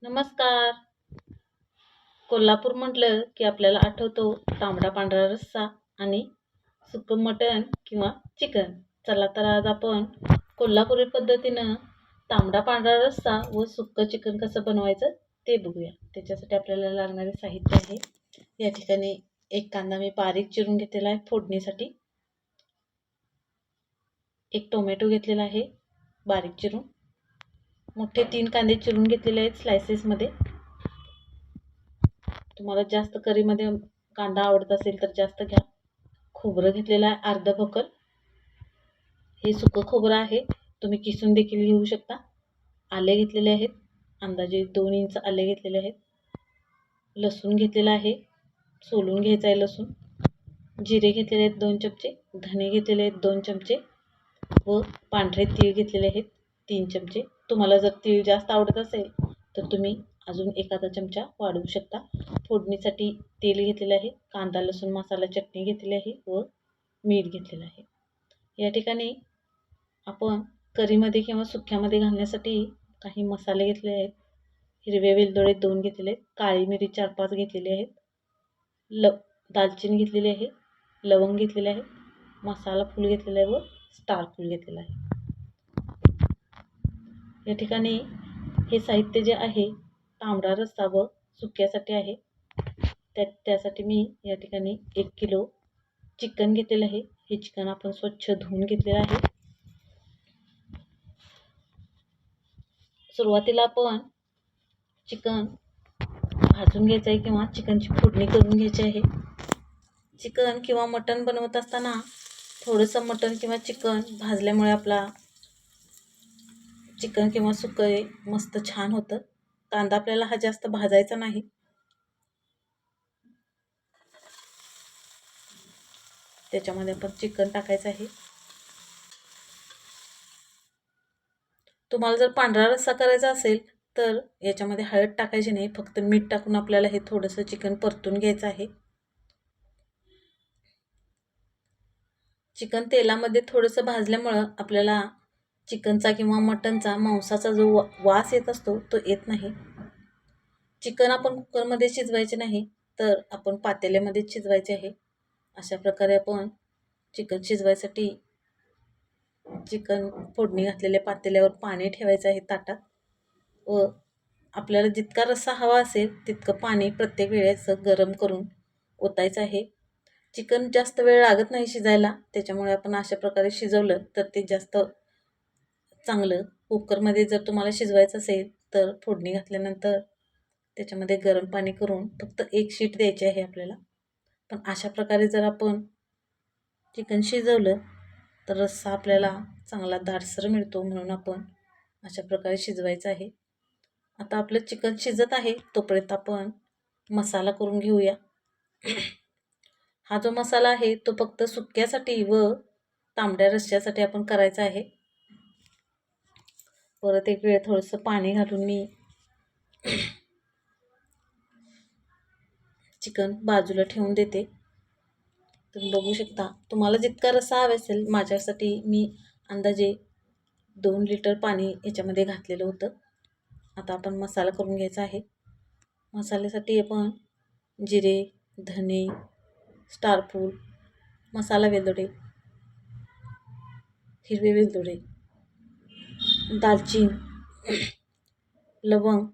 नमस्कार. कोल्हापूर म्हटलं की आपल्याला आठवतो तांबडा पांढरा रस्सा आणि सुकं मटण किंवा चिकन. चला तर आज आपण कोल्हापुरी पद्धतीनं तांबडा पांढरा रस्सा व सुकं चिकन कसं बनवायचं ते बघूया. त्याच्यासाठी आपल्याला लागणारे साहित्य आहे. या ठिकाणी एक कांदा मी बारीक चिरून घेतलेला आहे फोडणीसाठी. एक टोमॅटो घेतलेला आहे बारीक चिरून. मोठे 3 कांदे चिरून घेतलेले आहेत स्लायसेसमध्ये. तुम्हाला जास्त करीमध्ये कांदा आवडत असेल तर जास्त घ्या. खोबरं घेतलेलं आहे अर्ध भोकर. हे सुकं खोबरं आहे, तुम्ही किसून देखील घेऊ शकता. आले घेतलेले आहेत, अंदाजे 2 इंच आले घेतलेले आहेत. लसूण घेतलेला आहे, सोलून घ्यायचा आहे लसूण. जिरे घेतलेले आहेत 2 चमचे, धने घेतलेले आहेत 2 चमचे व पांढरे तीळ घेतलेले आहेत 3 चमचे. तुम्हाला जर तीळ जास्त आवडत असेल तर तुम्ही अजून एखादा चमचा वाढवू शकता. फोडणीसाठी तेल घेतलेलं आहे, कांदा लसूण मसाला चटणी घेतलेली आहे व मीठ घेतलेलं आहे. या ठिकाणी आपण करीमध्ये किंवा सुक्यामध्ये घालण्यासाठी काही मसाले घेतले आहेत. हिरवे वेलदोडे 2 घेतलेले आहेत, काळी मिरी 4-5 घेतलेली आहेत, दालचिनी घेतलेली आहे, लवंग घेतलेले आहे, मसाला फूल घेतलेला आहे व स्टार फूल घेतलेला आहे. या ठिकाणी हे साहित्य जे आहे तांबडा रस्सा व सुक्यासाठी आहे. त्यासाठी मी या ठिकाणी 1 किलो चिकन घेतलेलं आहे. हे चिकन आपण स्वच्छ धुवून घेतलेलं आहे. सुरुवातीला आपण चिकन भाजून घ्यायचं आहे किंवा चिकनची फोडणी करून घ्यायची आहे. चिकन किंवा मटण बनवत असताना थोडंसं मटण किंवा चिकन भाजल्यामुळे आपला चिकन किंवा सुकं मस्त छान होतं. कांदा आपल्याला हा जास्त भाजायचा नाही. त्याच्यामध्ये आपण चिकन टाकायचं आहे. तुम्हाला जर पांढरा रस्सा करायचा असेल तर याच्यामध्ये हळद टाकायची नाही, फक्त मीठ टाकून आपल्याला हे थोडंसं चिकन परतून घ्यायचं आहे. चिकन तेलामध्ये थोडंसं भाजल्यामुळं आपल्याला चिकनचा किंवा मटनचा मांसाचा जो वास येत असतो तो येत नाही. चिकन आपण कुकरमध्ये शिजवायचे नाही तर आपण पातेल्यामध्ये शिजवायचे आहे. अशा प्रकारे आपण चिकन शिजवायसाठी चिकन फोडणी घातलेल्या पातेल्यावर पाणी ठेवायचं आहे ताटात व आपल्याला जितका रस्सा हवा असेल तितकं पाणी प्रत्येक वेळेस गरम करून ओतायचं आहे. चिकन जास्त वेळ लागत नाही शिजायला, त्याच्यामुळे आपण अशा प्रकारे शिजवलं तर ते जास्त चांगलं. कुकरमध्ये जर तुम्हाला शिजवायचं असेल तर फोडणी घातल्यानंतर त्याच्यामध्ये गरम पाणी करून फक्त 1 शीट द्यायची आहे आपल्याला. पण अशा प्रकारे जर आपण चिकन शिजवलं तर रस्सा आपल्याला चांगला दाटसर मिळतो, म्हणून आपण अशा प्रकारे शिजवायचं आहे. आता आपलं चिकन शिजत आहे तोपर्यंत आपण मसाला करून घेऊया. हा जो मसाला आहे तो फक्त सुक्यासाठी व तांबड्या रस्स्यासाठी आपण करायचा आहे. परत एक वेळ थोडंसं पाणी घालून मी चिकन बाजूला ठेवून देते. तुम्ही बघू शकता, तुम्हाला जितका रस्सा हवा असेल, माझ्यासाठी मी अंदाजे 2 लिटर पाणी याच्यामध्ये घातलेलं होतं. आता आपण मसाला करून घ्यायचा आहे. मसाल्यासाठी आपण जिरे, धने, स्टारफूल, मसाला वेलदोडे, हिरवे वेलदोडे, दालचिनी, लवंग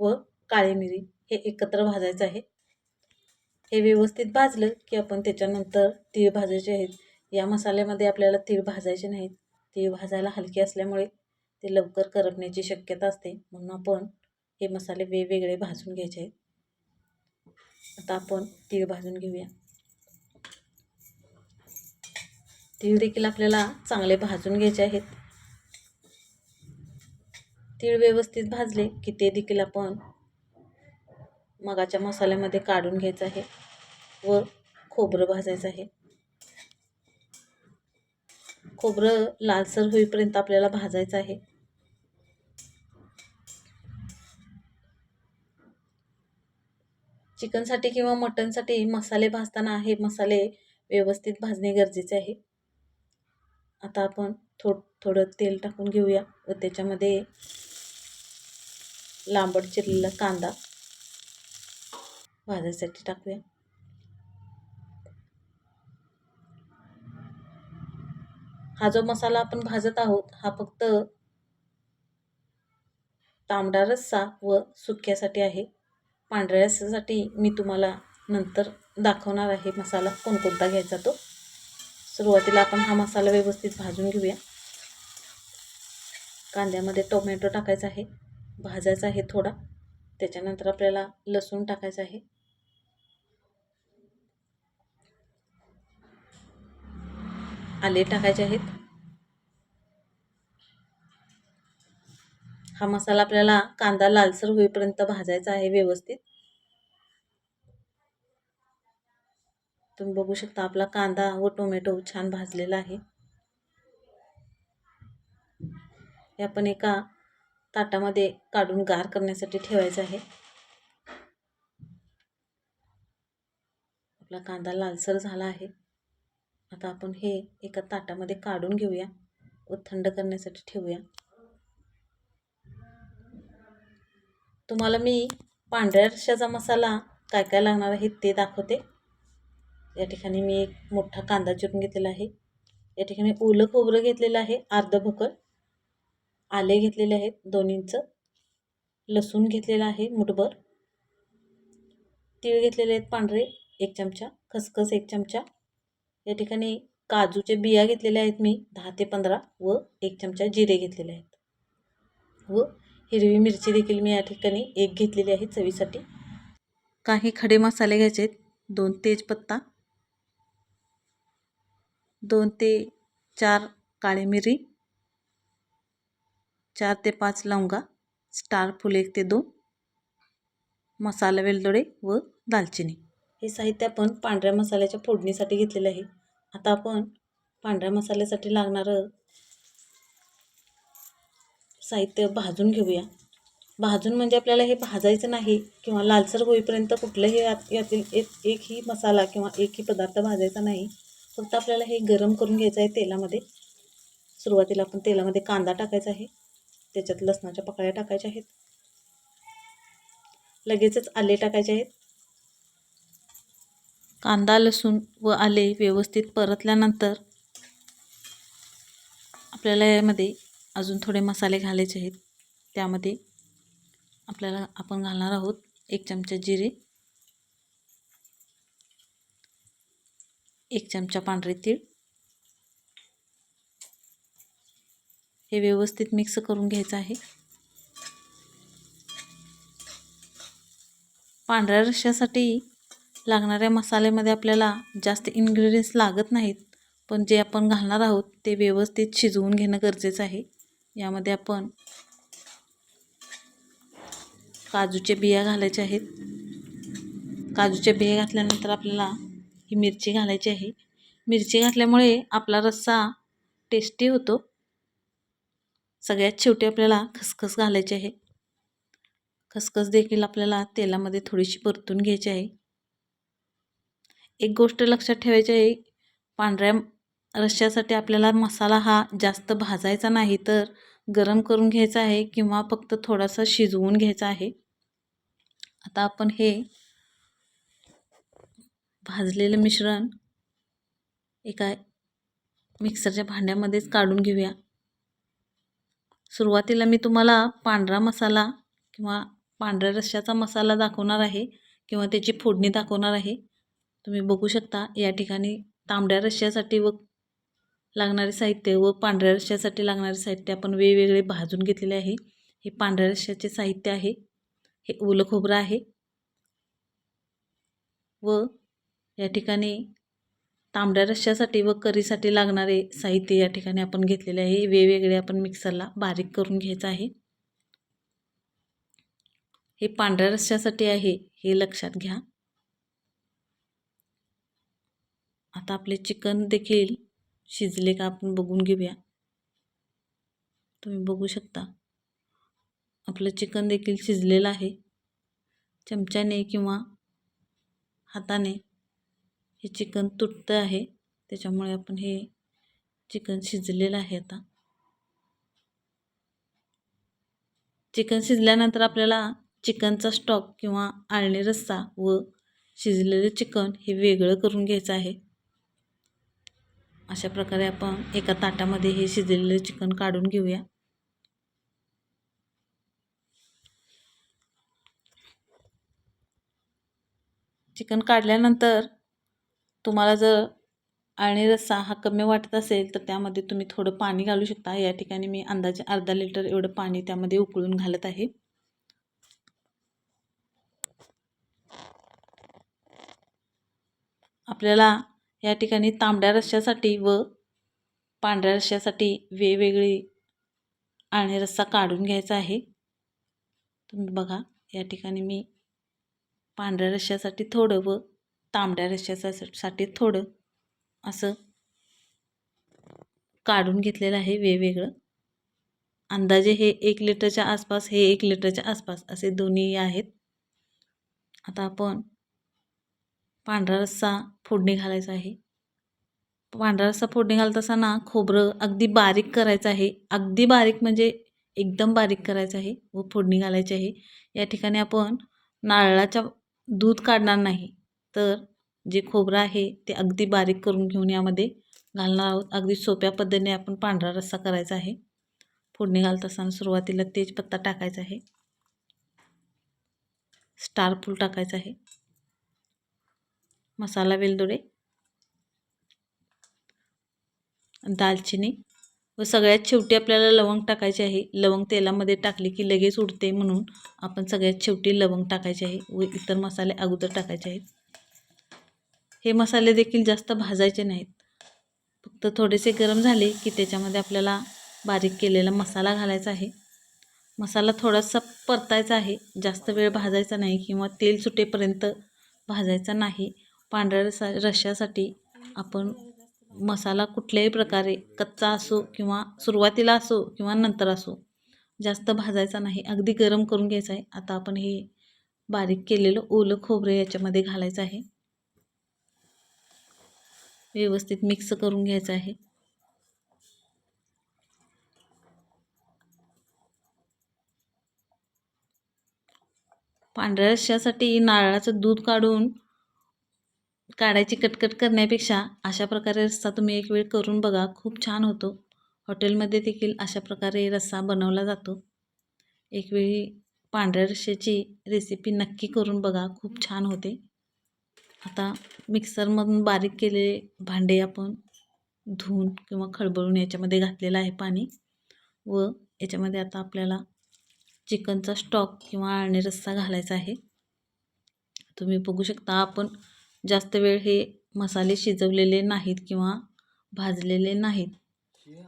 व काळी मिरी हे एकत्र भाजायचं आहे. हे व्यवस्थित भाजलं की आपण त्याच्यानंतर तीळ भाजायचे आहेत. या मसाल्यामध्ये आपल्याला तीळ भाजायचे नाहीत. तीळ भाजायला हलके असल्यामुळे ते लवकर करपण्याची शक्यता असते, म्हणून आपण हे मसाले वेगवेगळे भाजून घ्यायचे आहेत. आता आपण तीळ भाजून घेऊया. तीळ देखील आपल्याला चांगले भाजून घ्यायचे आहेत. तीळ व्यवस्थित भाजले की ते देखील आपण मगाच्या मसाल्यामध्ये काढून घ्यायचं आहे व खोबरं भाजायचं आहे. खोबरं लालसर होईपर्यंत आपल्याला भाजायचं आहे. चिकनसाठी किंवा मटनसाठी मसाले भाजताना हे मसाले व्यवस्थित भाजणे गरजेचे आहे. आता आपण थोडं तेल टाकून घेऊया व त्याच्यामध्ये लांबट चिरलेला कांदा भाजायसाठी टाकूया. हा जो मसाला आपण भाजत आहोत हा फक्त तांबडा रस्सा व सुक्यासाठी आहे. पांढऱ्या रस्स्यासाठी मी तुम्हाला नंतर दाखवणार आहे मसाला कोणकोणता घ्यायचा तो. सुरुवातीला आपण हा मसाला व्यवस्थित भाजून घेऊया. कांद्यामध्ये टोमॅटो टाकायचा आहे, भाजायचा आहे थोडा. त्याच्यानंतर आपल्याला लसूण टाकायचं आहे. आले टाकायचे आहेत. हा मसाला आपल्याला कांदा लालसर होईपर्यंत भाजायचा आहे व्यवस्थित. तुम्ही बघू शकता आपला कांदा व टोमॅटो छान भाजलेला आहे. हे आपण एका ताटामध्ये काढून गार करण्यासाठी ठेवायचं आहे. आपला कांदा लालसर झाला आहे. आता आपण हे एका ताटामध्ये काढून घेऊया व थंड करण्यासाठी ठेवूया. तुम्हाला मी पांढऱ्या रश्श्याचा मसाला काय काय लागणार आहे ते दाखवते. या ठिकाणी मी एक मोठा कांदा चिरून घेतलेला आहे. या ठिकाणी ओलं खोबरं घेतलेलं आहे अर्ध भोकर. आले घेतलेले आहेत 2 इंच. लसूण घेतलेला आहे मुठभर. तीळ घेतलेले आहेत पांढरे 1 चमचा. खसखस 1 चमचा. या ठिकाणी काजूचे बिया घेतलेल्या आहेत मी 10 ते 15 व 1 चमचा जिरे घेतलेले आहेत व हिरवी मिरची देखील मी या ठिकाणी 1 घेतलेली आहे चवीसाठी. काही खडे मसाले घ्यायचे आहेत. 2 तेजपत्ता, 2 ते 4 काळी मिरी, 4 ते 5 लवंगा, स्टार फूल 1 ते 2, मसाला वेलदोडे व दालचिनी. हे साहित्य आपण पांढऱ्या मसाल्याच्या फोडणीसाठी घेतलेले आहे. आता आपण पांढऱ्या मसाल्यासाठी लागणारं साहित्य भाजून घेऊया. भाजून म्हणजे आपल्याला हे भाजायचं नाही किंवा लालसर होईपर्यंत कुठलंही यातील एकही मसाला किंवा एकही पदार्थ भाजायचा नाही. फक्त आपल्याला हे गरम करून घ्यायचं आहे तेलामध्ये. सुरुवातीला आपण तेलामध्ये कांदा टाकायचा आहे. त्याच्यात लसणाच्या पाकळ्या टाकायच्या आहेत. लगेचच आले टाकायचे आहेत. कांदा, लसूण व आले व्यवस्थित परतल्यानंतर आपल्याला यामध्ये अजून थोडे मसाले घालायचे आहेत. त्यामध्ये आपण घालणार आहोत 1 चमचा जिरे, 1 चमचा पांढरे तीळ. हे व्यवस्थित मिक्स करून घ्यायचं आहे. पांढऱ्या रश्श्यासाठी लागणाऱ्या मसाल्यामध्ये आपल्याला जास्त इन्ग्रेडियंट्स लागत नाहीत, पण जे आपण घालणार आहोत ते व्यवस्थित शिजवून घेणं गरजेचं आहे. यामध्ये आपण काजूचे बिया घालायचे आहेत. काजूच्या बिया घातल्यानंतर आपल्याला ही मिरची घालायची आहे. मिरची घातल्यामुळे आपला रस्सा टेस्टी होतो. सगळ्यात शेवटी आपल्याला खसखस घालायची आहे. खसखस देखील आपल्याला तेलामध्ये थोडीशी परतून घ्यायची आहे. एक गोष्ट लक्षात ठेवायची आहे, पांढऱ्या रश्श्यासाठी आपल्याला मसाला हा जास्त भाजायचा नाही तर गरम करून घ्यायचा आहे किंवा फक्त थोडासा शिजवून घ्यायचा आहे. आता आपण हे भाजलेलं मिश्रण एका मिक्सरच्या भांड्यामध्येच काढून घेऊया. सुरुवातीला मी तुम्हाला पांढरा मसाला किंवा पांढऱ्या रश्श्याचा मसाला दाखवणार आहे किंवा त्याची फोडणी दाखवणार आहे. तुम्ही बघू शकता या ठिकाणी तांबड्या रश्श्यासाठी व लागणारे साहित्य व पांढऱ्या रश्श्यासाठी लागणारे साहित्य आपण वेगवेगळे भाजून घेतलेले आहे. हे पांढऱ्या रश्श्याचे साहित्य आहे. हे ओलं खोबरं आहे व या ठिकाणी तांबड्या रश्श्यासाठी व करीसाठी लागणारे साहित्य या ठिकाणी आपण घेतलेले आहे. वेगवेगळे आपण मिक्सरला बारीक करून घ्यायचं आहे. हे पांढऱ्या रश्श्यासाठी आहे हे लक्षात घ्या. आता आपले चिकन देखील शिजले का आपण बघून घेऊया. तुम्ही बघू शकता आपलं चिकन देखील शिजलेलं आहे. चमच्याने किंवा हाताने हे चिकन तुटतं आहे, त्याच्यामुळे आपण हे चिकन शिजलेलं आहे. आता चिकन शिजल्यानंतर आपल्याला चिकनचा स्टॉक किंवा आळणी रस्सा व शिजलेलं चिकन हे वेगळं करून घ्यायचं आहे. अशा प्रकारे आपण एका ताटामध्ये हे शिजलेलं चिकन काढून घेऊया. चिकन काढल्यानंतर तुम्हाला जर आळणी रस्सा हा कमी वाटत असेल तर त्यामध्ये तुम्ही थोडं पाणी घालू शकता. या ठिकाणी मी अंदाजे अर्धा लिटर एवढं पाणी त्यामध्ये उकळून घालत आहे. आपल्याला या ठिकाणी तांबड्या रस्स्यासाठी व पांढऱ्या रस्स्यासाठी वेगवेगळी आळणी रस्सा काढून घ्यायचा आहे. तुम्ही बघा, या ठिकाणी मी पांढऱ्या रस्स्यासाठी थोडं व तांबड्या रस्स्यासाठी थोडं असं काढून घेतलेलं आहे वेगवेगळं. अंदाजे हे 1 लिटरच्या आसपास, हे 1 लिटरच्या आसपास असे दोन्ही आहेत. आता आपण पांढरा रस्सा फोडणी घालायचा आहे. पांढरा रस्सा फोडणी घालत असताना खोबरं अगदी बारीक करायचं आहे. अगदी बारीक म्हणजे एकदम बारीक करायचं आहे व फोडणी घालायची आहे. या ठिकाणी आपण नारळाच्या दूध काढणार नाही, तर जे खोबरं आहे ते अगदी बारीक करून घेऊन यामध्ये घालणार आहोत. अगदी सोप्या पद्धतीने आपण पांढरा रस्सा करायचा आहे. फोडणी घालत असताना सुरुवातीला तेजपत्ता टाकायचा आहे, स्टार फूल टाकायचं आहे, मसाला वेलदोडे, दालचिनी व सगळ्यात शेवटी आपल्याला लवंग टाकायची आहे. लवंग तेलामध्ये टाकली की लगेच उडते, म्हणून आपण सगळ्यात शेवटी लवंग टाकायचे आहे व इतर मसाले अगोदर टाकायचे आहेत. हे मसाले देखील जास्त भाजायचे नाहीत. फक्त थोडेसे गरम झाले की त्याच्यामध्ये आपल्याला बारीक केलेला मसाला घालायचा आहे. मसाला थोडासा परतायचा आहे, जास्त वेळ भाजायचा नाही किंवा तेल सुटेपर्यंत भाजायचा नाही. पांढऱ्या रश्श्यासाठी आपण मसाला कुठल्याही प्रकारे कच्चा असो किंवा सुरुवातीला असो किंवा नंतर असो जास्त भाजायचा नाही, अगदी गरम करून घ्यायचा आहे. आता आपण हे बारीक केलेलं ओलं खोबरं याच्यामध्ये घालायचं आहे. व्यवस्थित मिक्स करून घ्यायचं आहे. पांढऱ्या रश्श्यासाठी नारळाचं दूध काढायची कटकट करण्यापेक्षा अशा प्रकारे रस्सा तुम्ही एक वेळ करून बघा, खूप छान होतो. हॉटेलमध्ये देखील अशा प्रकारे रस्सा बनवला जातो. एक वेळी पांढऱ्या रश्श्याची रेसिपी नक्की करून बघा, खूप छान होते. आता मिक्सरमधून बारीक केलेले भांडे आपण धुवून किंवा खळबळून याच्यामध्ये घातलेलं आहे पाणी, व याच्यामध्ये आता आपल्याला चिकनचा स्टॉक किंवा आळणी रस्सा घालायचा आहे. तुम्ही बघू शकता, आपण जास्त वेळ हे मसाले शिजवलेले नाहीत किंवा भाजलेले नाहीत.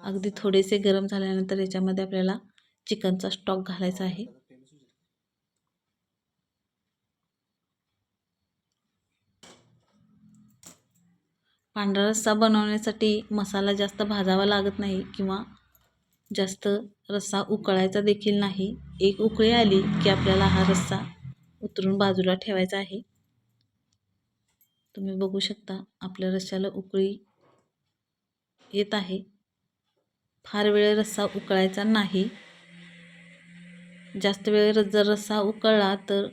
अगदी थोडेसे गरम झाल्यानंतर याच्यामध्ये आपल्याला चिकनचा स्टॉक घालायचा आहे. पांढरा रस्सा बनवण्यासाठी मसाला जास्त भाजावा लागत नाही किंवा जास्त रस्सा उकळायचा देखील नाही. एक उकळी आली की आपल्याला हा रस्सा उतरून बाजूला ठेवायचा आहे. तुम्ही बघू शकता, आपल्या रस्स्याला उकळी येत आहे. फार वेळ रस्सा उकळायचा नाही. जास्त वेळ जर रस्सा उकळला तर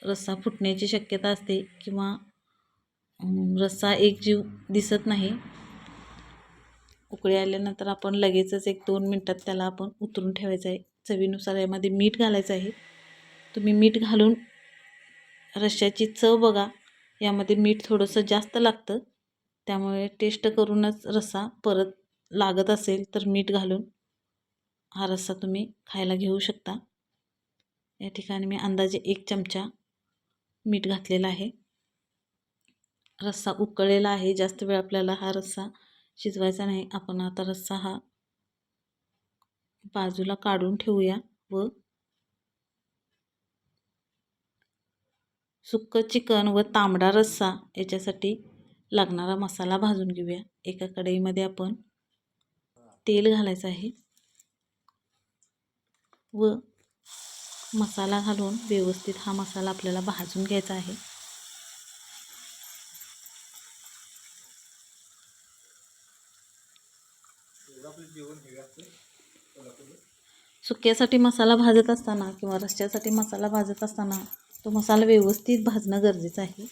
रस्सा फुटण्याची शक्यता असते किंवा रस्सा एकजीव दिसत नाही. उकळी आल्यानंतर आपण लगेचच 1-2 मिनटात त्याला आपण उतरून ठेवायचं आहे. चवीनुसार यामध्ये मीठ घालायचं आहे. तुम्ही मीठ घालून रश्श्याची चव बघा, यामध्ये मीठ थोडंसं जास्त लागतं, त्यामुळे टेस्ट करूनच रस्सा परत लागत असेल तर मीठ घालून हा रस्सा तुम्ही खायला घेऊ शकता. या ठिकाणी मी अंदाजे 1 चमचा मीठ घातलेला आहे. रस्सा उकळलेला आहे, जास्त वेळ आपल्याला हा रस्सा शिजवायचा नाही. आपण आता रस्सा हा बाजूला काढून ठेवूया व सुक्कं चिकन व तांबडा रस्सा याच्यासाठी लागणारा मसाला भाजून घेऊया. एका कढईमध्ये आपण तेल घालायचं आहे व मसाला घालून व्यवस्थित हा मसाला आपल्याला भाजून घ्यायचा आहे. सुक्यासाठी मसाला भाजत असताना किंवा रश्श्यासाठी मसाला भाजत असताना तो मसाला व्यवस्थित भाजणं गरजेचं आहे.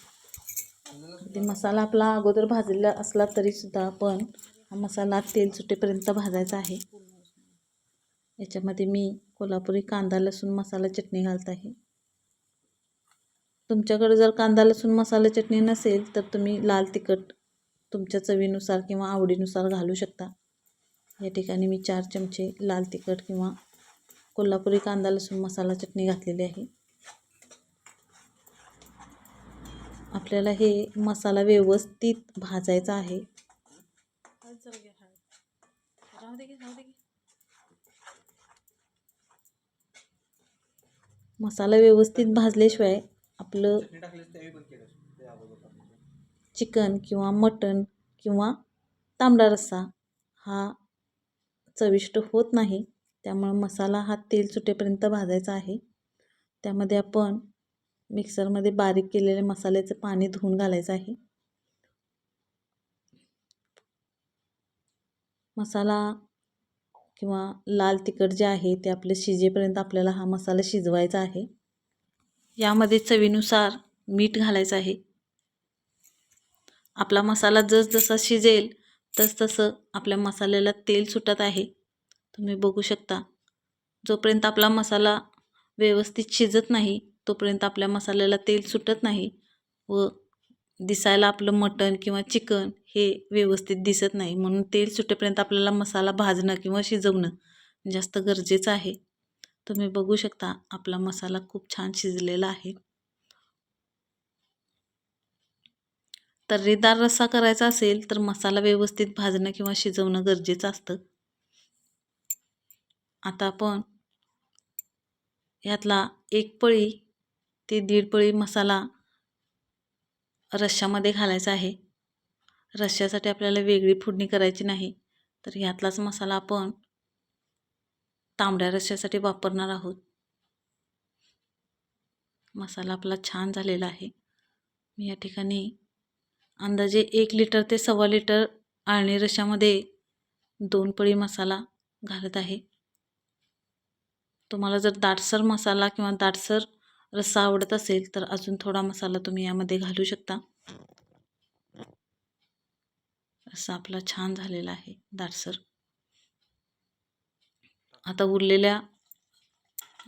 ते मसाला आपला अगोदर भाजलेला असला तरीसुद्धा आपण हा मसाला तेल सुटेपर्यंत भाजायचा आहे. याच्यामध्ये मी कोल्हापुरी कांदा लसूण मसाला चटणी घालत आहे. तुमच्याकडे जर कांदा लसूण मसाला चटणी नसेल तर तुम्ही लाल तिखट तुमच्या चवीनुसार किंवा आवडीनुसार घालू शकता. या ठिकाणी मी 4 चमचे लाल तिखट किंवा कोल्हापुरी कांदा लसूण मसाला चटणी घातलेली आहे. आपल्याला हे मसाला व्यवस्थित भाजायचा आहे. मसाला व्यवस्थित भाजल्याशिवाय आपलं चिकन किंवा मटण किंवा तांबडा रस्सा हा चविष्ट होत नाही. त्यामुळे मसाला हा तेल सुटेपर्यंत भाजायचा आहे. त्यामध्ये आपण मिक्सरमध्ये बारीक केलेले मसाल्याचं पाणी धुवून घालायचं आहे. मसाला किंवा लाल तिखट जे आहे ते आपलं शिजेपर्यंत आपल्याला हा मसाला शिजवायचा आहे. यामध्ये चवीनुसार मीठ घालायचं आहे. आपला मसाला जसजसा शिजेल तसतसं आपल्या मसाल्याला तेल सुटत आहे. तुम्ही बघू शकता. जोपर्यंत आपला मसाला व्यवस्थित शिजत नाही तोपर्यंत आपल्या मसाल्याला तेल सुटत नाही व दिसायला आपलं मटण किंवा चिकन हे व्यवस्थित दिसत नाही. म्हणून तेल सुटेपर्यंत आपल्याला मसाला भाजणं किंवा शिजवणं जास्त गरजेचं आहे. तुम्ही बघू शकता आपला मसाला खूप छान शिजलेला आहे. तर्रीदार रस्सा करायचा असेल तर मसाला व्यवस्थित भाजणं किंवा शिजवणं गरजेचं असतं. आता आपण यातला 1 पळी ते 1.5 पळी मसाला रश्श्यामध्ये घालायचा आहे. रश्श्यासाठी आपल्याला वेगळी फोडणी करायची नाही, तर यातलाच मसाला आपण तांबड्या रश्श्यासाठी वापरणार आहोत. मसाला आपला छान झालेला आहे. मी या ठिकाणी अंदाजे 1 लिटर ते 1.25 लिटर आळणी रश्श्यामध्ये 2 पळी मसाला घालत आहे. तुम्हाला जर दाटसर मसाला किंवा दाटसर रस्सा आवडत असेल तर अजून थोडा मसाला तुम्ही यामध्ये घालू शकता. रस्सा आपला छान झालेला आहे दाटसर. आता उरलेल्या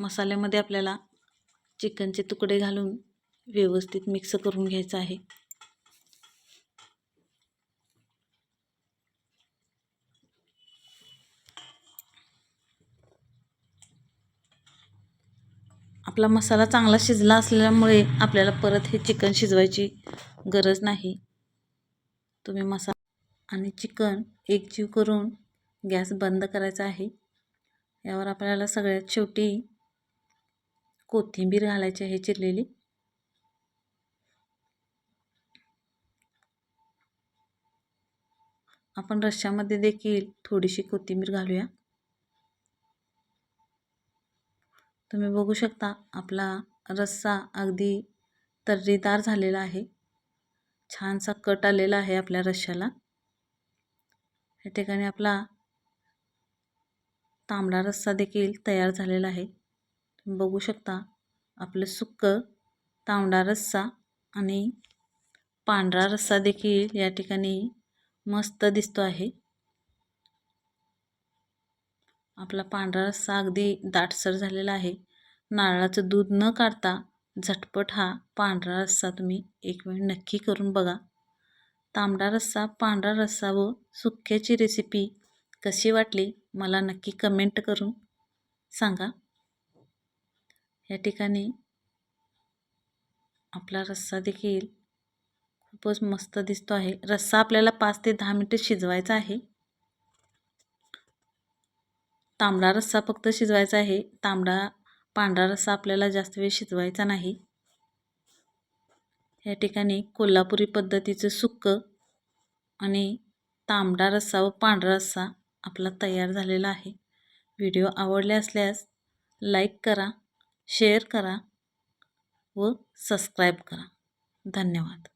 मसाल्यामध्ये आपल्याला चिकनचे तुकडे घालून व्यवस्थित मिक्स करून घ्यायचं आहे. आपला मसाला चांगला शिजला असल्यामुळे आपल्याला परत हे चिकन शिजवायची गरज नाही. तुम्ही मसाला आणि चिकन एकजीव करून गॅस बंद करायचा आहे. यावर आपल्याला सगळ्यात शेवटी कोथिंबीर घालायची आहे चिरलेली. आपण रश्श्यामध्ये देखील थोडीशी कोथिंबीर घालूया. तुम्ही बघू शकता आपला रस्सा अगदी तर्रीदार झालेला आहे. छानसा कट आलेला आहे आपल्या रश्श्याला. या ठिकाणी आपला तांबडा रस्सा देखील तयार झालेला आहे. तुम्ही बघू शकता आपलं सुक्कं तांबडा रस्सा आणि पांढरा रस्सा देखील या ठिकाणी मस्त दिसतो आहे. आपला पांढरा रस्सा अगदी दाटसर झालेला आहे. नारळाचं दूध न काढता झटपट हा पांढरा रस्सा तुम्ही एक वेळ नक्की करून बघा. तांबडा रस्सा, पांढरा रस्सा व सुक्याची रेसिपी कशी वाटली मला नक्की कमेंट करून सांगा. या ठिकाणी आपला रस्सा देखील खूपच मस्त दिसतो आहे. रस्सा आपल्याला 5 ते 10 मिनिटे शिजवायचा आहे. तांबडा रस्सा फक्त शिजवायचा आहे. पांढरा रस्सा आपल्याला जास्त वेळ शिजवायचा नाही. या ठिकाणी कोल्हापुरी पद्धतीचं सुक्कं आणि तांबडा रस्सा व पांढरा रस्सा आपला तयार झालेला आहे. व्हिडिओ आवडले असल्यास लाईक करा, शेअर करा व सबस्क्राईब करा. धन्यवाद.